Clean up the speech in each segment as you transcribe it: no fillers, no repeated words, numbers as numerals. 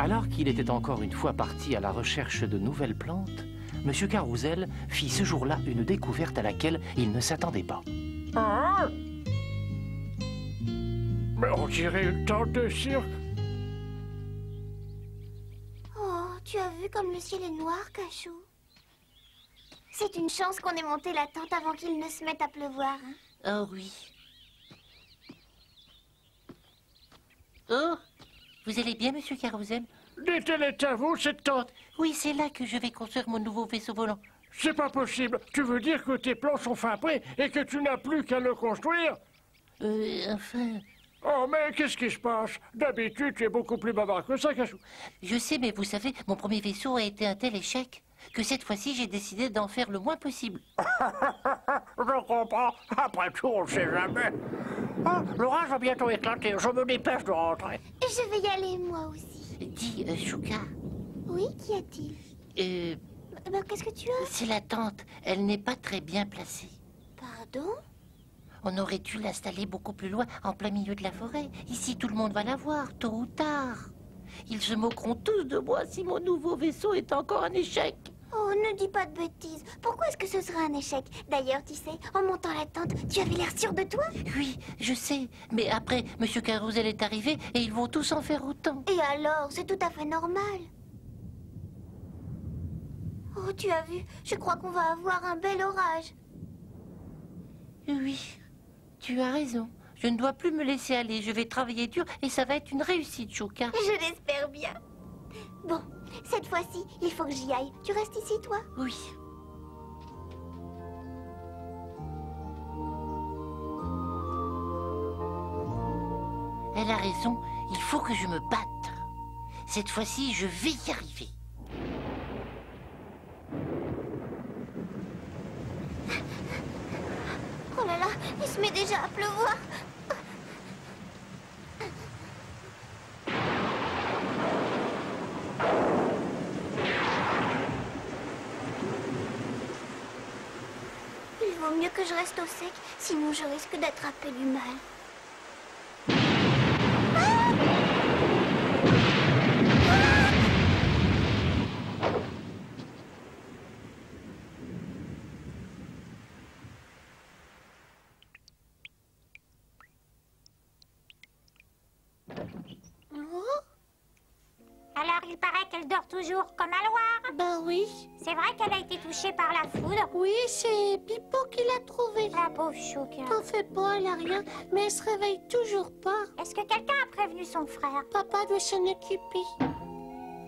Alors qu'il était encore une fois parti à la recherche de nouvelles plantes, M. Carrousel fit ce jour-là une découverte à laquelle il ne s'attendait pas. Ah! Mais on dirait une tente de cirque. Oh, tu as vu comme le ciel est noir, Cachou? C'est une chance qu'on ait monté la tente avant qu'il ne se mette à pleuvoir. Hein? Oh oui. Oh, vous allez bien, Monsieur Carrousel? Dit-elle est à vous, cette tente? Oui, c'est là que je vais construire mon nouveau vaisseau volant. C'est pas possible. Tu veux dire que tes plans sont fin prêts et que tu n'as plus qu'à le construire? Enfin... Oh, mais qu'est-ce qui se passe? D'habitude, tu es beaucoup plus bavard que ça, Cachou. Je sais, mais vous savez, mon premier vaisseau a été un tel échec que cette fois-ci, j'ai décidé d'en faire le moins possible. Je comprends. Après tout, on ne sait jamais. Ah, l'orage va bientôt éclater. Je me dépêche de rentrer. Je vais y aller, moi aussi. Dis, Chouka. Oui, qu'y a-t-il? Qu'est-ce que tu as? C'est la tente. Elle n'est pas très bien placée. Pardon? On aurait dû l'installer beaucoup plus loin, en plein milieu de la forêt. Ici, tout le monde va la voir, tôt ou tard. Ils se moqueront tous de moi si mon nouveau vaisseau est encore un échec. Oh, ne dis pas de bêtises. Pourquoi est-ce que ce serait un échec? D'ailleurs, tu sais, en montant la tente, tu avais l'air sûr de toi. Oui, je sais. Mais après, Monsieur Carrousel est arrivé et ils vont tous en faire autant. Et alors, c'est tout à fait normal. Oh, tu as vu? Je crois qu'on va avoir un bel orage. Oui, tu as raison. Je ne dois plus me laisser aller. Je vais travailler dur et ça va être une réussite, Chouka. Je l'espère bien. Bon, cette fois-ci, il faut que j'y aille. Tu restes ici, toi? Oui. Elle a raison. Il faut que je me batte. Cette fois-ci, je vais y arriver. Oh là là, il se met déjà à pleuvoir. Il vaut mieux que je reste au sec, sinon je risque d'attraper du mal. Alors, il paraît qu'elle dort toujours comme à Loire. Ben oui. C'est vrai qu'elle a été touchée par la foudre. Oui, c'est Pipo qui l'a trouvée. La pauvre Chouka. T'en fais pas, elle a rien, mais elle se réveille toujours pas. Est-ce que quelqu'un a prévenu son frère? Papa doit s'en occuper.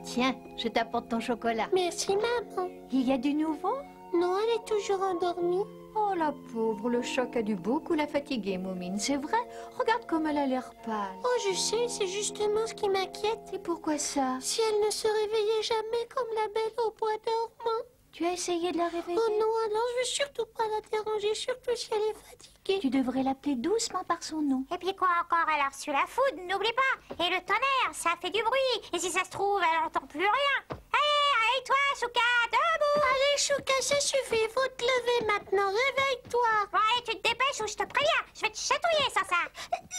Tiens, je t'apporte ton chocolat. Merci, maman. Il y a du nouveau? Non, elle est toujours endormie. Oh, la pauvre, le choc a dû beaucoup la fatiguer, Moumine, c'est vrai? Regarde comme elle a l'air pâle. Oh, je sais, c'est justement ce qui m'inquiète. Et pourquoi ça? Si elle ne se réveillait jamais comme la belle au bois dormant. Tu as essayé de la réveiller? Oh non, alors je veux surtout pas la déranger, surtout si elle est fatiguée. Tu devrais l'appeler doucement par son nom. Et puis quoi encore? Elle a reçu la foudre, n'oublie pas. Et le tonnerre, ça fait du bruit. Et si ça se trouve, elle n'entend plus rien. Allez, réveille-toi, Chouka, debout. Allez, Chouka, ça suffit, il faut te lever maintenant, réveille-toi. Bon, allez, tu te dépêches ou je te préviens. Je vais te chatouiller, ça.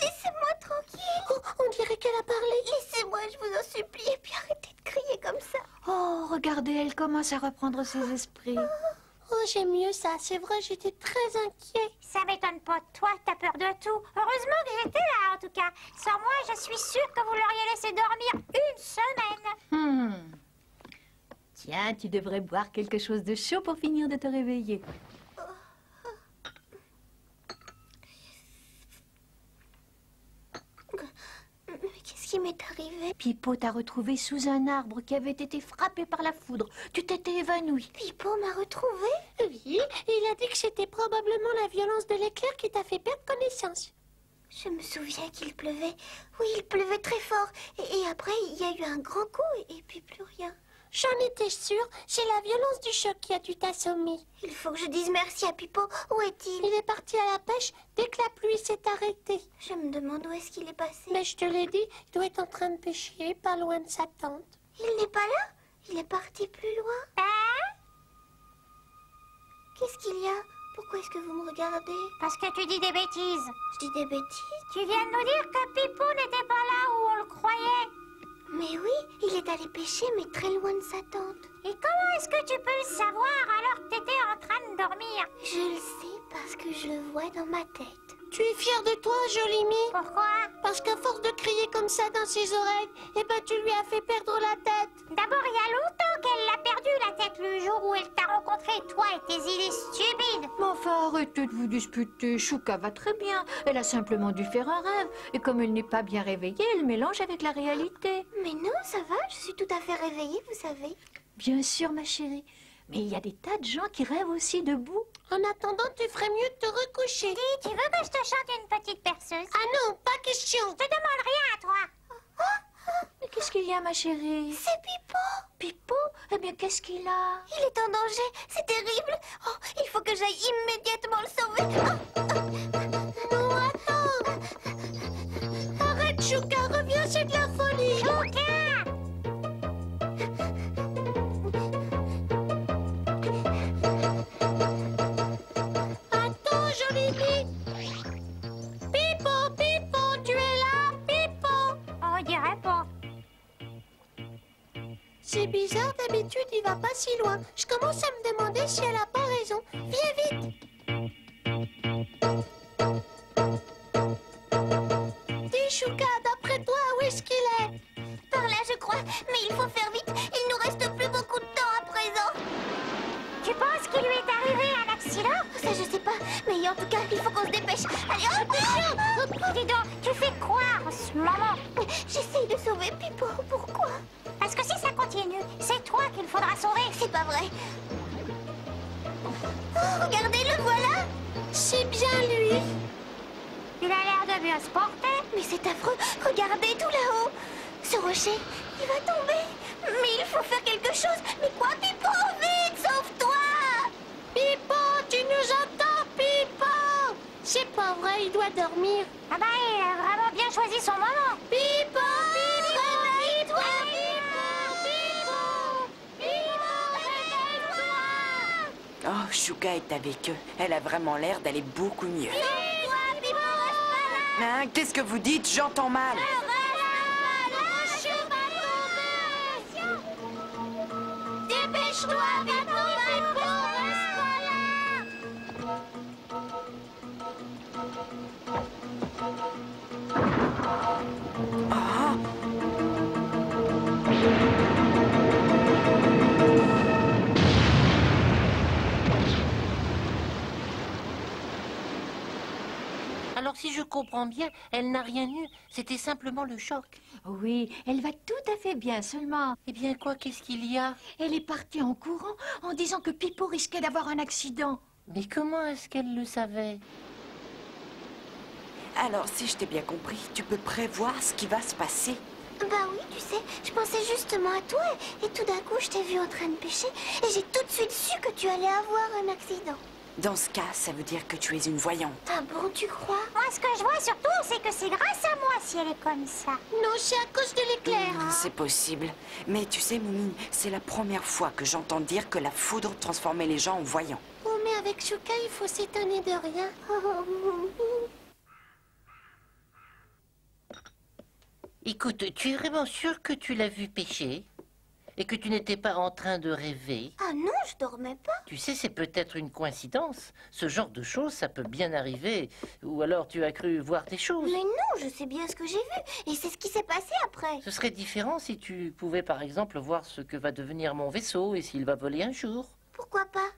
Laissez-moi tranquille. Oh, on dirait qu'elle a parlé. Laissez-moi, je vous en supplie, et puis arrêtez de crier comme ça. Oh, regardez, elle commence à reprendre ses esprits. Oh, j'aime mieux ça, c'est vrai, j'étais très inquiet. Ça m'étonne pas de toi, t'as peur de tout. Heureusement que j'étais là, en tout cas. Sans moi, je suis sûre que vous l'auriez laissé dormir une semaine. Tiens, tu devrais boire quelque chose de chaud pour finir de te réveiller. Mais qu'est-ce qui m'est arrivé? Pipo t'a retrouvé sous un arbre qui avait été frappé par la foudre. Tu t'étais évanoui. Pipo m'a retrouvée? Oui, il a dit que c'était probablement la violence de l'éclair qui t'a fait perdre connaissance. Je me souviens qu'il pleuvait. Oui, il pleuvait très fort. Et après, il y a eu un grand coup et puis plus rien. J'en étais sûre, c'est la violence du choc qui a dû t'assommer. Il faut que je dise merci à Pipo. Où est-il? Il est parti à la pêche dès que la pluie s'est arrêtée. Je me demande où est-ce qu'il est passé. Mais je te l'ai dit, il doit être en train de pêcher, pas loin de sa tente. Il n'est pas là? Il est parti plus loin. Hein? Qu'est-ce qu'il y a? Pourquoi est-ce que vous me regardez? Parce que tu dis des bêtises. Je dis des bêtises? Tu viens de nous dire que Pipo n'était pas là où on le croyait. Mais oui, il est allé pêcher, mais très loin de sa tente. Et comment est-ce que tu peux le savoir alors que t'étais en train de dormir? Je le sais parce que je le vois dans ma tête. Tu es fière de toi, Jolimi? Pourquoi? Parce qu'à force de crier comme ça dans ses oreilles, eh ben tu lui as fait perdre la tête. D'abord, il y a longtemps qu'elle l'a perdu la tête le jour où elle t'a rencontré, toi et tes idées stupides. Mais enfin, arrêtez de vous disputer. Chouka va très bien. Elle a simplement dû faire un rêve. Et comme elle n'est pas bien réveillée, elle mélange avec la réalité. Mais non, ça va, je suis tout à fait réveillée, vous savez. Bien sûr, ma chérie. Mais il y a des tas de gens qui rêvent aussi debout. En attendant, tu ferais mieux de te recoucher. Dis, tu veux que je te chante une petite perceuse? Ah non, pas question. Je te demande rien à toi. Mais qu'est-ce qu'il y a, ma chérie? C'est Pipo. Pipo? Eh bien, qu'est-ce qu'il a? Il est en danger, c'est terrible. Oh, il faut que j'aille immédiatement le sauver. Non, attends. Arrête, Chouka, reviens, c'est de la folie. Chouka! Attends, Jolimi. Pipo, Pipo, tu es là, Pipo. On dirait pas. C'est bizarre, d'habitude, il va pas si loin. Je commence à me demander si elle a pas raison. Viens vite. Dis, Chouka, d'après toi, où est-ce qu'il est? Par là, je crois. Mais il faut faire vite. Il nous reste plus beaucoup de temps à présent. Tu penses qu'il lui est arrivé un accident? Ça, je sais pas. Mais en tout cas, il faut qu'on se dépêche. Allez, hop, Dis donc, tu fais quoi en ce moment? j'essaye de sauver Pipo. Pourquoi? Parce que si ça continue, c'est toi qu'il faudra sauver. C'est pas vrai. Oh, regardez, le voilà. C'est bien lui. Il a l'air de bien se porter. Mais c'est affreux. Regardez tout là-haut. Ce rocher, il va tomber. Mais il faut faire quelque chose. Mais quoi, Pipo? Vite, sauve-toi. Pipo, tu nous entends, Pipo? C'est pas vrai, il doit dormir. Ah bah, il a vraiment bien choisi son moment. Pipo, Pipo, Réveille-toi, Oh, Chouka est avec eux. Elle a vraiment l'air d'aller beaucoup mieux. Hein, qu'est-ce que vous dites? J'entends mal. Dépêche-toi, Pipo, Pipo, reste pas là. Ah! Alors si je comprends bien, elle n'a rien eu. C'était simplement le choc. Oui, elle va tout à fait bien, seulement Eh bien quoi, qu'est-ce qu'il y a? elle est partie en courant en disant que Pipo risquait d'avoir un accident. Mais comment est-ce qu'elle le savait? Alors, si je t'ai bien compris, tu peux prévoir ce qui va se passer. Bah oui, tu sais, je pensais justement à toi et tout d'un coup, je t'ai vu en train de pêcher et j'ai tout de suite su que tu allais avoir un accident. Dans ce cas, ça veut dire que tu es une voyante. Ah bon, tu crois? Moi, ce que je vois surtout, c'est que c'est grâce à moi si elle est comme ça. Non, c'est à cause de l'éclair. C'est possible. Mais tu sais, Moumine, c'est la première fois que j'entends dire que la foudre transformait les gens en voyants. Oh, mais avec Chouka, il faut s'étonner de rien. Écoute, tu es vraiment sûr que tu l'as vu pêcher? Et que tu n'étais pas en train de rêver? Ah non, je dormais pas. Tu sais, c'est peut-être une coïncidence. Ce genre de choses, ça peut bien arriver. Ou alors tu as cru voir des choses. Mais non, je sais bien ce que j'ai vu et c'est ce qui s'est passé après. Ce serait différent si tu pouvais, par exemple, voir ce que va devenir mon vaisseau et s'il va voler un jour. Pourquoi pas?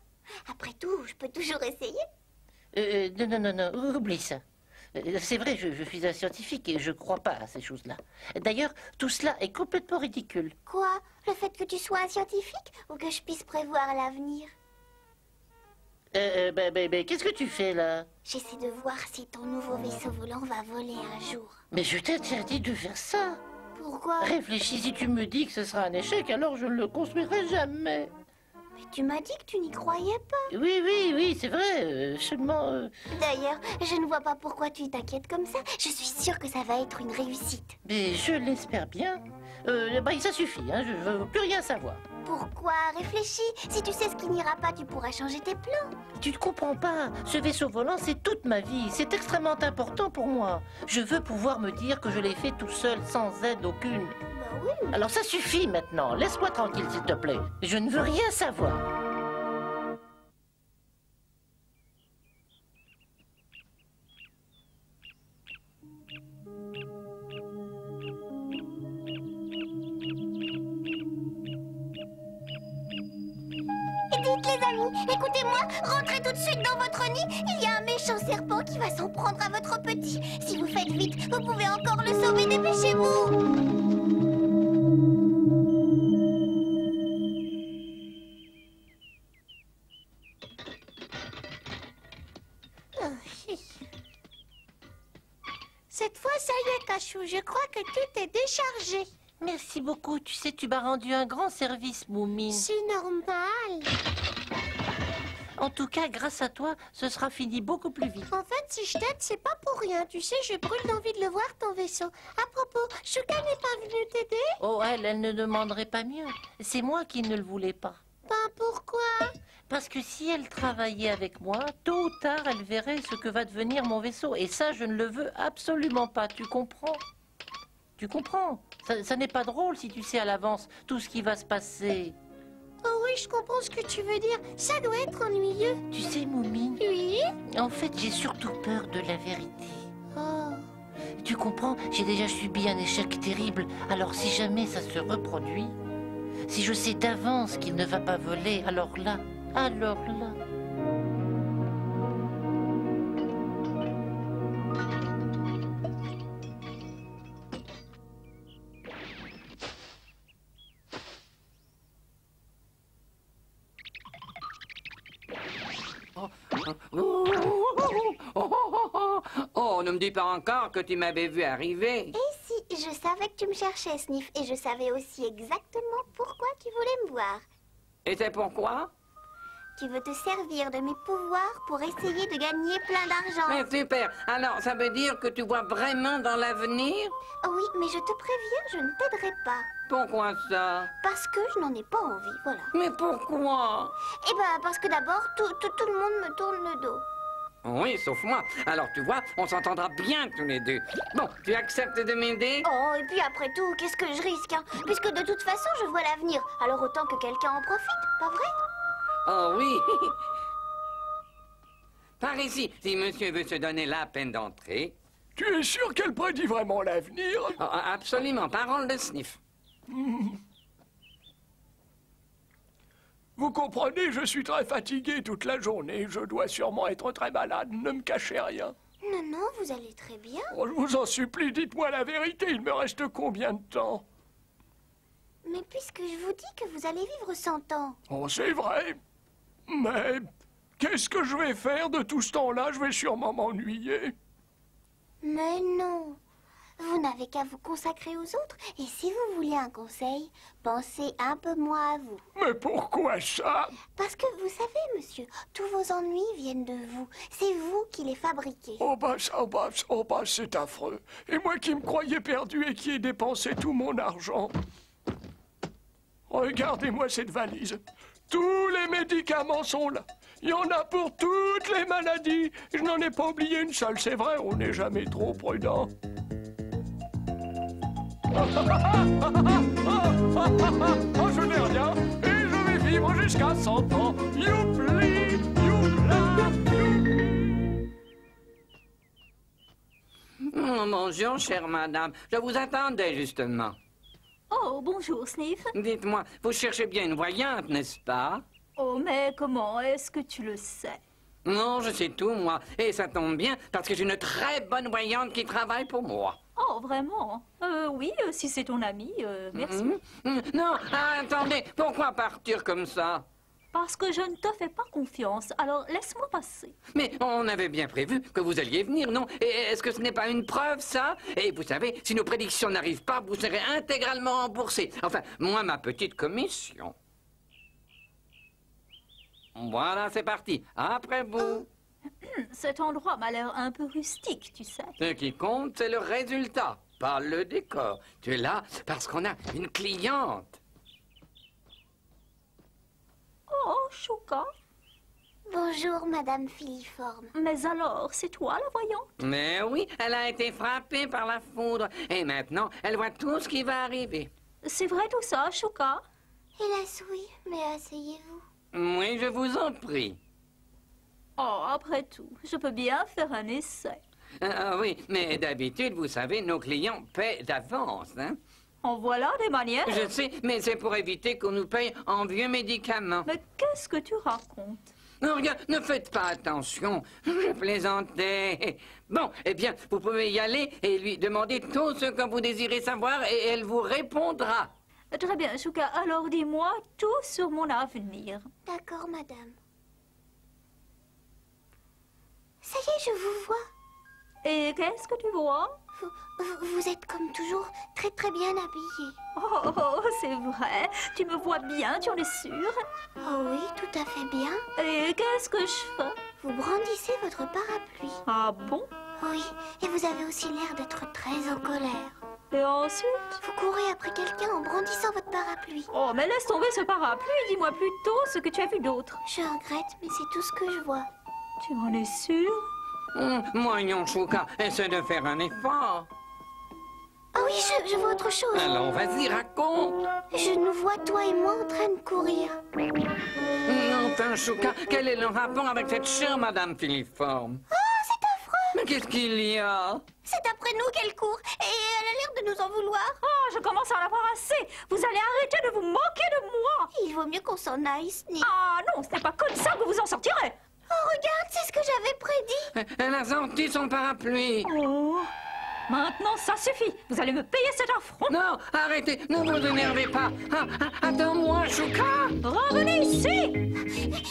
Après tout, je peux toujours essayer. Non, oublie ça. C'est vrai, je suis un scientifique et je crois pas à ces choses-là. D'ailleurs, tout cela est complètement ridicule. Quoi? Le fait que tu sois un scientifique ou que je puisse prévoir l'avenir? Qu'est-ce que tu fais là? J'essaie de voir si ton nouveau vaisseau volant va voler un jour. Mais je t'interdis de faire ça. Pourquoi? Réfléchis, si tu me dis que ce sera un échec, alors je ne le construirai jamais. Mais tu m'as dit que tu n'y croyais pas. Oui, c'est vrai, seulement... D'ailleurs, je ne vois pas pourquoi tu t'inquiètes comme ça. Je suis sûre que ça va être une réussite. Mais je l'espère bien. Ça suffit, hein, je veux plus rien savoir. Pourquoi? Réfléchis. Si tu sais ce qui n'ira pas, tu pourras changer tes plans. Tu ne comprends pas. Ce vaisseau volant, c'est toute ma vie. C'est extrêmement important pour moi. Je veux pouvoir me dire que je l'ai fait tout seul, sans aide aucune. Bah oui. Alors ça suffit maintenant. Laisse-moi tranquille, s'il te plaît. Je ne veux rien savoir. Dites les amis, écoutez-moi, rentrez tout de suite dans votre nid. Il y a un méchant serpent qui va s'en prendre à votre petit. Si vous faites vite, vous pouvez encore le sauver, dépêchez-vous. Cette fois, ça y est, Cachou, je crois que tout est déchargé. Merci beaucoup. Tu sais, tu m'as rendu un grand service, Moumine. C'est normal. En tout cas, grâce à toi, ce sera fini beaucoup plus vite. En fait, si je t'aide, c'est pas pour rien. Tu sais, je brûle d'envie de le voir, ton vaisseau. À propos, Chouka n'est pas venue t'aider? Oh, elle ne demanderait pas mieux. C'est moi qui ne le voulais pas. Ben, pourquoi? Parce que si elle travaillait avec moi, tôt ou tard, elle verrait ce que va devenir mon vaisseau. Et ça, je ne le veux absolument pas. Tu comprends? Tu comprends? Ça n'est pas drôle si tu sais à l'avance tout ce qui va se passer. Oh oui, je comprends ce que tu veux dire. Ça doit être ennuyeux. Tu sais, Moumine, Oui? en fait, j'ai surtout peur de la vérité. Oh. Tu comprends? J'ai déjà subi un échec terrible. Alors si jamais ça se reproduit, si je sais d'avance qu'il ne va pas voler, alors là... Oh, ne me dis pas encore que tu m'avais vu arriver. Et si, je savais que tu me cherchais, Sniff, et je savais aussi exactement pourquoi tu voulais me voir. Et c'est pourquoi? Tu veux te servir de mes pouvoirs pour essayer de gagner plein d'argent. Mais super. Alors, ça veut dire que tu vois vraiment dans l'avenir? Oui, mais je te préviens, je ne t'aiderai pas. Pourquoi ça? Parce que je n'en ai pas envie, voilà. Mais pourquoi? Eh ben, parce que d'abord, tout le monde me tourne le dos. Oui, sauf moi. Alors, tu vois, on s'entendra bien tous les deux. Bon, tu acceptes de m'aider? Oh, et puis après tout, qu'est-ce que je risque, hein? Puisque de toute façon, je vois l'avenir. Alors autant que quelqu'un en profite, pas vrai? Oh oui. Par ici, si monsieur veut se donner la peine d'entrer. Tu es sûr qu'elle prédit vraiment l'avenir? Oh, absolument, parole de Sniff. Vous comprenez, je suis très fatigué toute la journée. Je dois sûrement être très malade. Ne me cachez rien. Non, non, vous allez très bien. Oh, je vous en supplie, dites-moi la vérité. Il me reste combien de temps? Mais puisque je vous dis que vous allez vivre 100 ans. Oh, c'est vrai. Mais qu'est-ce que je vais faire de tout ce temps-là? Je vais sûrement m'ennuyer. Mais non. Vous n'avez qu'à vous consacrer aux autres. Et si vous voulez un conseil, pensez un peu moins à vous. Mais pourquoi ça? Parce que vous savez, monsieur, tous vos ennuis viennent de vous. C'est vous qui les fabriquez. Oh bah, c'est affreux. Et moi qui me croyais perdu et qui ai dépensé tout mon argent. Regardez-moi cette valise. Tous les médicaments sont là. Il y en a pour toutes les maladies. Je n'en ai pas oublié une seule, c'est vrai, on n'est jamais trop prudent. Oh, je n'ai rien et je vais vivre jusqu'à 100 ans. Youpli, youpla, youp. Bonjour, chère madame. Je vous attendais justement. Oh, bonjour, Sniff. Dites-moi, vous cherchez bien une voyante, n'est-ce pas? Oh, mais comment est-ce que tu le sais? Non, je sais tout, moi. Et ça tombe bien, parce que j'ai une très bonne voyante qui travaille pour moi. Oh, vraiment? Oui, si c'est ton ami, merci. Non, attendez, pourquoi partir comme ça? Parce que je ne te fais pas confiance, alors laisse-moi passer. Mais on avait bien prévu que vous alliez venir, non? Et est-ce que ce n'est pas une preuve, ça? Et vous savez, si nos prédictions n'arrivent pas, vous serez intégralement remboursé. Enfin, moi, ma petite commission. Voilà, c'est parti. Après vous. Cet endroit m'a l'air un peu rustique, tu sais. Ce qui compte, c'est le résultat, pas le décor. Tu es là parce qu'on a une cliente. Oh, Chouka. Bonjour, Madame Filiforme. Mais alors, c'est toi la voyante? Mais oui, elle a été frappée par la foudre. Et maintenant, elle voit tout ce qui va arriver. C'est vrai tout ça, Chouka? Hélas, oui, mais asseyez-vous. Oui, je vous en prie. Oh, après tout, je peux bien faire un essai. Oui, mais d'habitude, vous savez, nos clients paient d'avance, hein? En voilà des manières. Je sais, mais c'est pour éviter qu'on nous paye en vieux médicaments. Mais qu'est-ce que tu racontes? Non, regarde, ne faites pas attention. Je plaisantais. Bon, eh bien, vous pouvez y aller et lui demander tout ce que vous désirez savoir et elle vous répondra. Très bien, Chouka, alors dis-moi tout sur mon avenir. D'accord, madame. Ça y est, je vous vois. Et qu'est-ce que tu vois? Vous êtes comme toujours très bien habillée. Oh, c'est vrai. Tu me vois bien, tu en es sûre? Oh oui, tout à fait bien. Et qu'est-ce que je fais? Vous brandissez votre parapluie. Ah bon? Oui, et vous avez aussi l'air d'être très en colère. Et ensuite? Vous courez après quelqu'un en brandissant votre parapluie. Oh, mais laisse tomber ce parapluie. Dis-moi plutôt ce que tu as vu d'autre. Je regrette, mais c'est tout ce que je vois. Tu en es sûre? Moignon Chouka, essaie de faire un effort. Ah oui, je vois autre chose. Alors, vas-y, raconte. Je nous vois, toi et moi, en train de courir. Enfin, Chouka, quel est le rapport avec cette chère Madame Filiforme? Oh, c'est affreux. Mais qu'est-ce qu'il y a? C'est après nous qu'elle court, et elle a l'air de nous en vouloir. Oh, je commence à en avoir assez. Vous allez arrêter de vous moquer de moi. Il vaut mieux qu'on s'en aille, Sniff. Ah non, ce n'est pas comme ça que vous en sortirez. Oh, regarde, c'est ce que j'avais prédit. Elle a sorti son parapluie. Oh, maintenant ça suffit. Vous allez me payer cet affront. Non, arrêtez, ne vous énervez pas. Attends-moi, Chouka. Revenez ici.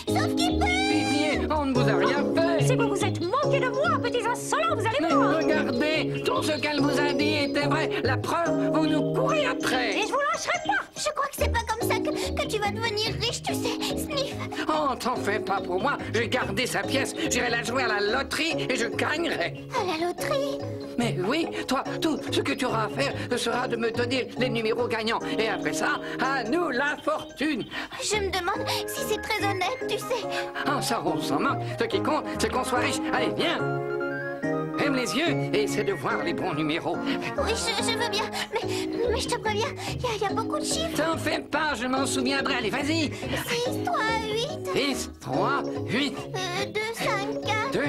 Sauf qu'il peut. Pitié, on ne vous a rien fait. Si vous vous êtes moqué de moi, petits insolents, vous allez voir. Regardez, tout ce qu'elle vous a dit était vrai. La preuve, vous nous courez après. Et je vous lâcherai pas. Je crois que c'est pas comme ça que tu vas devenir riche, tu sais, Sniff. Oh, t'en fais pas pour moi. J'ai gardé sa pièce, j'irai la jouer à la loterie et je gagnerai. À la loterie? Mais oui, toi, tout ce que tu auras à faire, ce sera de me donner les numéros gagnants. Et après ça, à nous la fortune. Je me demande si c'est très honnête, tu sais. Oh, ça, on s'en moque. Ce qui compte, c'est qu'on soit riche. Allez, viens. Ferme les yeux et essaie de voir les bons numéros. Oui, je veux bien, mais je te préviens, il y a beaucoup de chiffres. T'en fais pas, je m'en souviendrai. Allez, vas-y. 6, 3, 8. 6, 3, 8. 2, 5, 4. 2,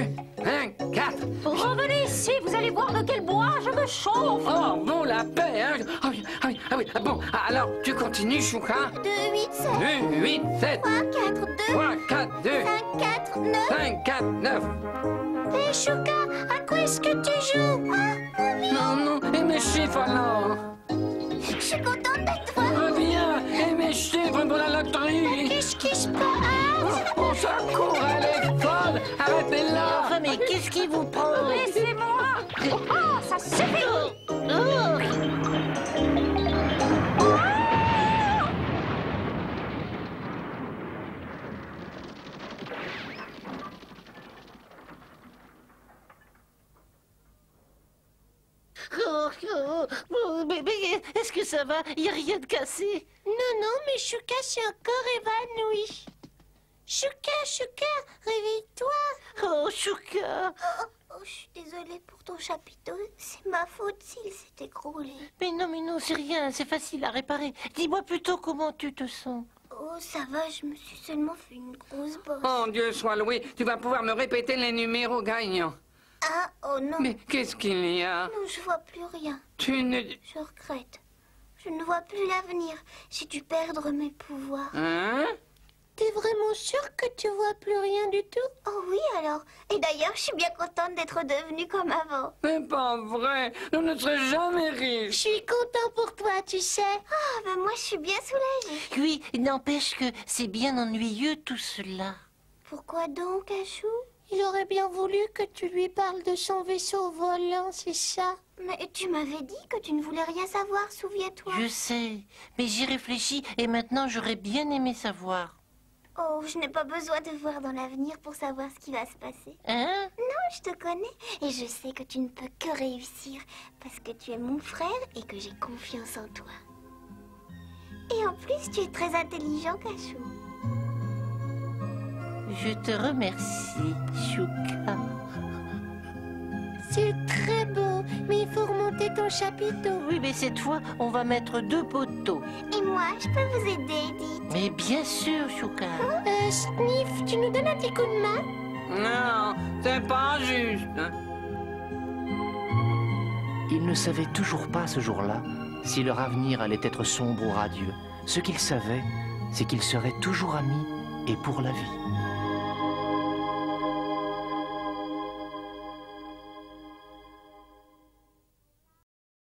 1, 4. Revenez ici, vous allez voir de quel bois je me chauffe. Oh, bon, la paix, hein. Ah oui. Bon, alors, tu continues, Chouka. 2, 8, 7. 2, 8, 7. 3, 4, 2. 3, 4, 2. 5, 4, 9. 5, 4, 9. Hé, Chouka, à quoi est-ce que tu joues? Non, et mes chiffres alors? Je suis contente d'être toi. Reviens, et mes chiffres pour la loterie. Qu'est-ce qui se passe? On se court, elle est folle. Arrêtez-la. Enfin, mais qu'est-ce qui vous prend? Laissez-moi. Oh, ça suffit. Mais est-ce que ça va? Il n'y a rien de cassé? Non, mais Chouka s'est encore évanoui. Chouka, réveille-toi. Oh, Chouka. Oh, je suis désolée pour ton chapiteau. C'est ma faute s'il s'est écroulé. Mais non, c'est rien, c'est facile à réparer. Dis-moi plutôt comment tu te sens. Oh, ça va, je me suis seulement fait une grosse bosse. Oh, Dieu soit loué, tu vas pouvoir me répéter les numéros gagnants. Ah, oh non. Mais qu'est-ce qu'il y a? Non, je vois plus rien. Tu ne... Je regrette. Je ne vois plus l'avenir. J'ai dû perdre mes pouvoirs. Hein? T'es vraiment sûre que tu vois plus rien du tout? Oh oui, alors. Et d'ailleurs, je suis bien contente d'être devenue comme avant. C'est pas vrai, je ne serai jamais Je riche. suis content pour toi, tu sais. Ah, ben moi, je suis bien soulagée. Oui, n'empêche que c'est bien ennuyeux tout cela. Pourquoi donc, Achou? Il aurait bien voulu que tu lui parles de son vaisseau volant, c'est ça? Mais tu m'avais dit que tu ne voulais rien savoir, souviens-toi. Je sais, mais j'y réfléchis et maintenant j'aurais bien aimé savoir. Oh, je n'ai pas besoin de voir dans l'avenir pour savoir ce qui va se passer. Hein? Non, je te connais et je sais que tu ne peux que réussir parce que tu es mon frère et que j'ai confiance en toi. Et en plus, tu es très intelligent, Cachou. Je te remercie, Chouka. C'est très beau, mais il faut remonter ton chapiteau. Oui, mais cette fois, on va mettre 2 poteaux. Et moi, je peux vous aider, Edith. Mais bien sûr, Chouka. Sniff, tu nous donnes un petit coup de main? Non, c'est pas juste. Hein. Ils ne savaient toujours pas ce jour-là si leur avenir allait être sombre ou radieux. Ce qu'ils savaient, c'est qu'ils seraient toujours amis et pour la vie.